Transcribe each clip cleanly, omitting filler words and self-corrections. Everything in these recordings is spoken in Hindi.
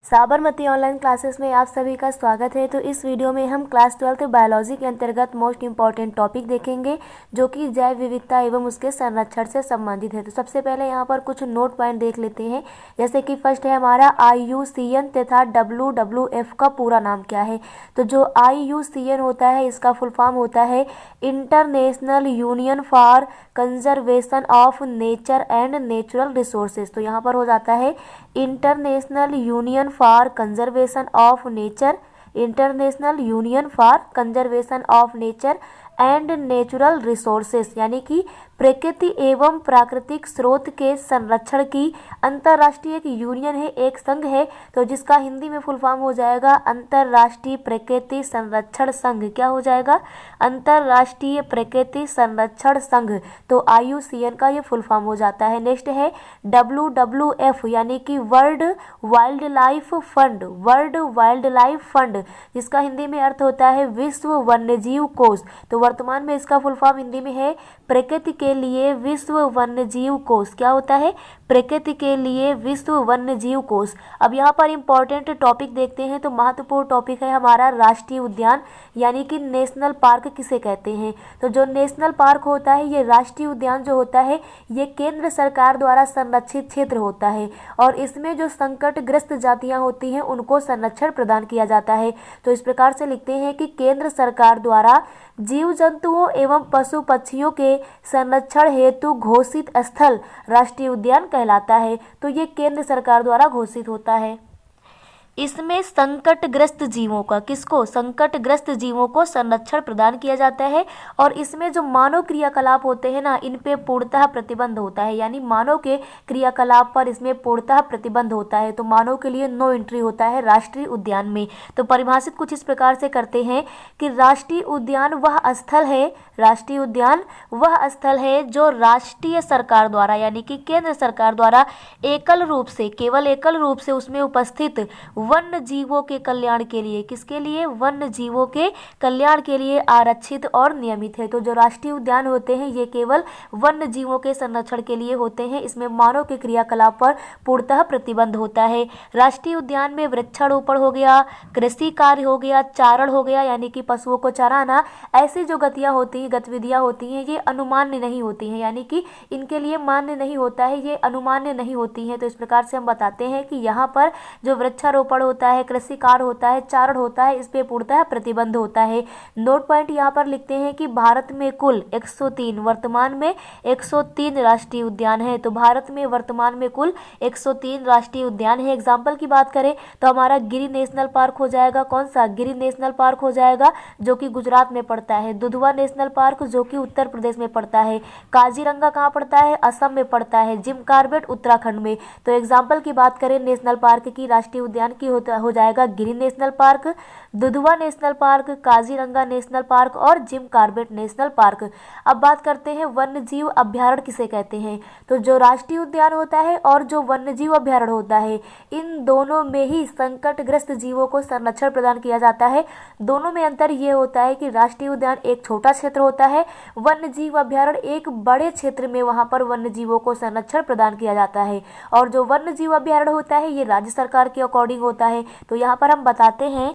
साबरमती ऑनलाइन क्लासेस में आप सभी का स्वागत है। तो इस वीडियो में हम क्लास 12 बायोलॉजी के अंतर्गत मोस्ट इंपॉर्टेंट टॉपिक देखेंगे जो कि जैव विविधता एवं उसके संरक्षण से संबंधित है। तो सबसे पहले यहाँ पर कुछ नोट पॉइंट देख लेते हैं। जैसे कि फर्स्ट है हमारा IUCN तथा WWF का पूरा नाम क्या है। तो जो IUCN होता है इसका फुल फॉर्म होता है international union for conservation of nature and natural resources. तो यहाँ पर हो जाता है international union for conservation of nature, international union for conservation of nature and natural resources, यानी कि प्रकृति एवं प्राकृतिक स्रोत के संरक्षण की अंतर्राष्ट्रीय एक यूनियन है, एक संघ है। तो जिसका हिंदी में फुल फॉर्म हो जाएगा अंतर्राष्ट्रीय प्रकृति संरक्षण संघ। क्या हो जाएगा? अंतर्राष्ट्रीय प्रकृति संरक्षण संघ। तो IUCN का ये फुल फॉर्म हो जाता है। नेक्स्ट है WWF यानी कि world wild life fund, world wild life fund, जिसका हिंदी में अर्थ होता है विश्व वन्यजीव कोष। तो वर्तमान में इसका फुल फॉर्म हिंदी में है प्रकृति के लिए विश्व वन्यजीव कोष। क्या होता है? प्रकृति के लिए विश्व वन्यजीव कोष। अब यहाँ पर इंपॉर्टेंट टॉपिक देखते हैं। तो महत्वपूर्ण टॉपिक है हमारा राष्ट्रीय उद्यान, यानी कि नेशनल पार्क किसे कहते हैं। तो जो नेशनल पार्क होता है, ये राष्ट्रीय उद्यान जो होता है ये केंद्र सरकार द्वारा संरक्षित क्षेत्र होता है और इसमें जो संकटग्रस्त जातियां होती हैं उनको संरक्षण प्रदान किया जाता है। तो इस प्रकार से लिखते हैं कि केंद्र सरकार द्वारा जीव जंतुओं एवं पशु पक्षियों के संरक्षण हेतु घोषित स्थल राष्ट्रीय उद्यान कहलाता है। तो ये केंद्र सरकार द्वारा घोषित होता है। इसमें संकटग्रस्त जीवों का, किसको? संकटग्रस्त जीवों को संरक्षण प्रदान किया जाता है और इसमें जो मानव क्रियाकलाप होते हैं ना, इन पे पूर्णतः प्रतिबंध होता है, यानी मानव के क्रियाकलाप पर इसमें पूर्णतः प्रतिबंध होता है। तो मानव के लिए नो एंट्री होता है राष्ट्रीय उद्यान में। तो परिभाषित कुछ इस प्रकार से करते हैं कि राष्ट्रीय उद्यान वह स्थल है, राष्ट्रीय उद्यान वह स्थल है जो राष्ट्रीय सरकार द्वारा, यानी कि केंद्र सरकार द्वारा एकल रूप से, केवल एकल रूप से उसमें उपस्थित वन्य जीवों के कल्याण के लिए, किसके लिए? वन्य जीवों के कल्याण के लिए आरक्षित और नियमित है। तो जो राष्ट्रीय उद्यान होते हैं ये केवल वन्य जीवों के संरक्षण के लिए होते हैं। इसमें मानव के क्रियाकलाप पर पूर्णतः प्रतिबंध होता है। राष्ट्रीय उद्यान में वृक्षारोपण हो गया, कृषि कार्य हो गया, चारण हो गया, यानी कि पशुओं को चराना, ऐसी जो गतिविधियां होती हैं ये अनुमान्य नहीं होती हैं, यानी कि इनके लिए मान्य नहीं होता है, ये अनुमान्य नहीं होती हैं। तो इस प्रकार से हम बताते हैं कि यहाँ पर जो वृक्षारोपण होता है, कृषि कार्य होता है, चारण होता है, इस पे पूर्णतः प्रतिबंध होता है। नोट पॉइंट यहाँ पर लिखते हैं कि भारत में कुल 103, वर्तमान में 103 राष्ट्रीय उद्यान है। तो भारत में वर्तमान में कुल 103 राष्ट्रीय उद्यान है। एग्जाम्पल की बात करें तो हमारा गिरी नेशनल पार्क हो जाएगा, कौन सा? गिरी नेशनल पार्क हो जाएगा जो कि गुजरात में पड़ता है। दुधवा नेशनल पार्क जो कि उत्तर प्रदेश में पड़ता है। काजीरंगा कहाँ पड़ता है? असम में पड़ता है। जिम कॉर्बेट उत्तराखंड में। तो एग्जाम्पल की बात करें नेशनल पार्क की, राष्ट्रीय उद्यान की हो जाएगा Gir national park, Dudhwa national park, Kaziranga national park और जिम कॉर्बेट नेशनल पार्क। अब बात करते हैं वन्य जीव अभ्यारण्य किसे कहते हैं। तो जो राष्ट्रीय उद्यान होता है और जो वन्य जीव अभ्यारण्य होता है, इन दोनों में ही संकटग्रस्त जीवों को संरक्षण प्रदान किया जाता है। दोनों में अंतर ये होता है कि राष्ट्रीय उद्यान एक छोटा क्षेत्र होता है, वन्य जीव अभ्यारण्य एक बड़े क्षेत्र में वहां पर वन्य जीवों को संरक्षण प्रदान किया जाता है। और जो वन्य जीव अभ्यारण्य होता है ये राज्य सरकार के अकॉर्डिंग होता है। तो यहाँ पर हम बताते हैं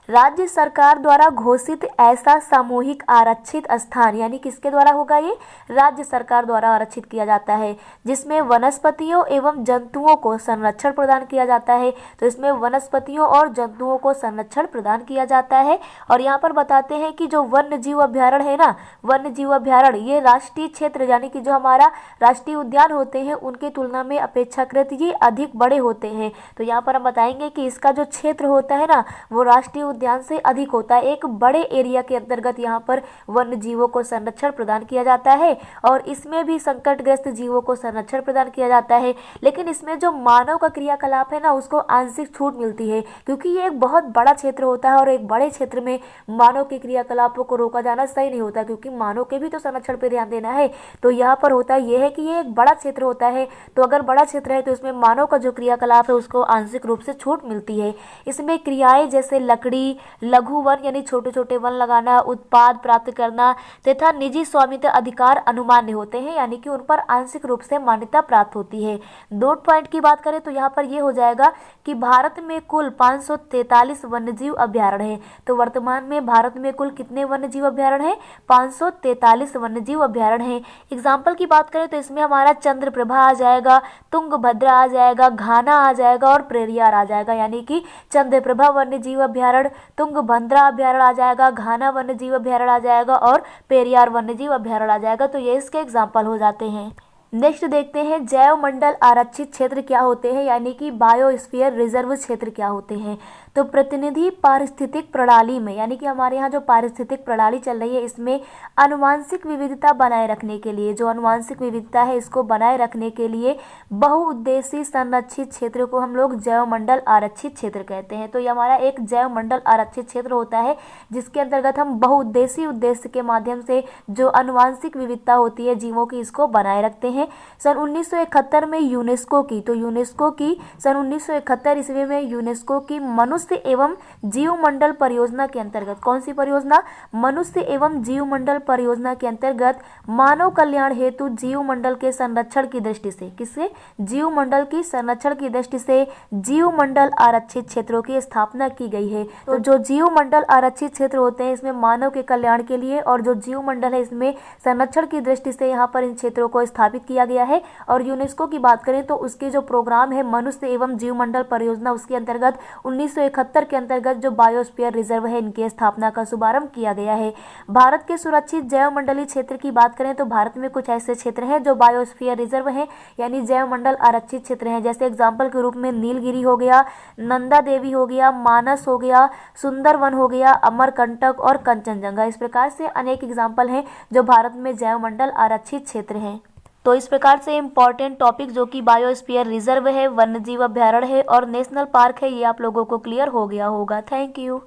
राज्य सरकार द्वारा घोषित ऐसा सामूहिक आरक्षित स्थान, यानी किसके द्वारा होगा? ये राज्य सरकार द्वारा आरक्षित किया जाता है, जिसमें वनस्पतियों एवं जंतुओं को संरक्षण प्रदान किया जाता है। तो इसमें वनस्पतियों और जंतुओं को संरक्षण प्रदान किया जाता है। और यहाँ पर बताते हैं कि जो वन्य जीव अभ्यारण्य है ना, वन्य जीव अभ्यारण्य ये राष्ट्रीय क्षेत्र, यानी कि जो हमारा राष्ट्रीय उद्यान होते हैं उनकी तुलना में अपेक्षाकृत ये अधिक बड़े होते हैं। तो यहाँ पर हम बताएंगे कि इसका जो क्षेत्र होता है ना वो राष्ट्रीय उद्यान से अधिक होता है। एक बड़े एरिया के अंतर्गत यहाँ पर वन्य जीवों को संरक्षण प्रदान किया जाता है और इसमें भी संकटग्रस्त जीवों को संरक्षण प्रदान किया जाता है। लेकिन इसमें जो मानव का क्रियाकलाप है ना उसको आंशिक छूट मिलती है, क्योंकि ये एक बहुत बड़ा क्षेत्र होता है और एक बड़े क्षेत्र में मानव के क्रियाकलापों को रोका जाना सही नहीं होता, क्योंकि मानव के भी तो संरक्षण पर ध्यान देना है। तो यहाँ पर होता यह है कि ये एक बड़ा क्षेत्र होता है। तो अगर बड़ा क्षेत्र है तो इसमें मानव का जो क्रियाकलाप है उसको आंशिक रूप से छूट मिलती है। इसमें क्रियाएं जैसे लकड़ी, संपत्ति, लघु वन यानी छोटे छोटे वन लगाना, उत्पाद प्राप्त करना तथा निजी स्वामित्व अधिकार अनुमान्य होते हैं, यानी कि उन पर आंशिक रूप से मान्यता प्राप्त होती है। नोट पॉइंट की बात करें तो यहाँ पर यह हो जाएगा कि भारत में कुल 543 वन्यजीव अभ्यारण्य है। तो वर्तमान में भारत में कुल कितने वन्यजीव अभ्यारण्य है? 543 वन्यजीव अभ्यारण्य है। एग्जाम्पल की बात करें तो इसमें हमारा चंद्रप्रभा आ जाएगा, तुंगभद्रा आ जाएगा, घाना आ जाएगा और पेरियार आ जाएगा, यानी कि चंद्रप्रभा वन्यजीव अभ्यारण्य, तुंगभद्रा अभ्यारण्य आ जाएगा, घाना वन्यजीव अभ्यारण्य आ जाएगा और पेरियार वन्यजीव अभ्यारण्य आ जाएगा। तो ये इसके एग्जाम्पल हो जाते हैं। नेक्स्ट देखते हैं जैव मंडल आरक्षित क्षेत्र क्या होते हैं, यानी कि बायोस्फीयर रिजर्व क्षेत्र क्या होते हैं। तो प्रतिनिधि पारिस्थितिक प्रणाली में, यानी कि हमारे यहाँ जो पारिस्थितिक प्रणाली चल रही है इसमें आनुवांशिक विविधता बनाए रखने के लिए, जो आनुवांशिक विविधता है इसको बनाए रखने के लिए बहुउद्देशीय संरक्षित क्षेत्र को हम लोग जैव मंडल आरक्षित क्षेत्र कहते हैं। तो ये हमारा एक जैव मंडल आरक्षित क्षेत्र होता है जिसके अंतर्गत हम बहुउद्देशीय उद्देश्य के माध्यम से जो आनुवांशिक विविधता होती है जीवों की इसको बनाए रखते हैं। सन 1971 में यूनेस्को की, तो यूनेस्को की सन 1971 ईस्वी में यूनेस्को की मनुष्य एवं जीवमंडल परियोजना के अंतर्गत, कौन सी परियोजना? मनुष्य एवं जीवमंडल परियोजना के अंतर्गत मानव कल्याण हेतु जीवमंडल के संरक्षण की दृष्टि से, किससे? जीवमंडल की संरक्षण की दृष्टि से जीवमंडल आरक्षित क्षेत्रों की स्थापना की गई है। तो जो जीवमंडल आरक्षित क्षेत्र होते हैं इसमें मानव के कल्याण के लिए और जो जीवमंडल है इसमें संरक्षण की दृष्टि से यहाँ पर इन क्षेत्रों को स्थापित किया गया है। और यूनेस्को की बात करें तो उसके जो प्रोग्राम है मनुष्य एवं जीवमंडल परियोजना, उसके अंतर्गत 1971 के अंतर्गत जो बायोस्फीयर रिजर्व है इनकी स्थापना का शुभारंभ किया गया है। भारत के सुरक्षित जैव मंडलीय क्षेत्र की बात करें तो भारत में कुछ ऐसे क्षेत्र हैं जो बायोस्फीयर रिजर्व हैं, यानी जैव मंडल आरक्षित क्षेत्र हैं। जैसे एग्जाम्पल के रूप में नीलगिरी हो गया, नंदा देवी हो गया, मानस हो गया, सुंदरवन हो गया, अमरकंटक और कंचनजंगा। इस प्रकार से अनेक एग्जाम्पल हैं जो भारत में जैव मंडल आरक्षित क्षेत्र हैं। तो इस प्रकार से इम्पॉर्टेंट टॉपिक जो कि बायोस्फीयर रिजर्व है, वन्यजीव अभ्यारण्य है और नेशनल पार्क है, ये आप लोगों को क्लियर हो गया होगा। Thank you.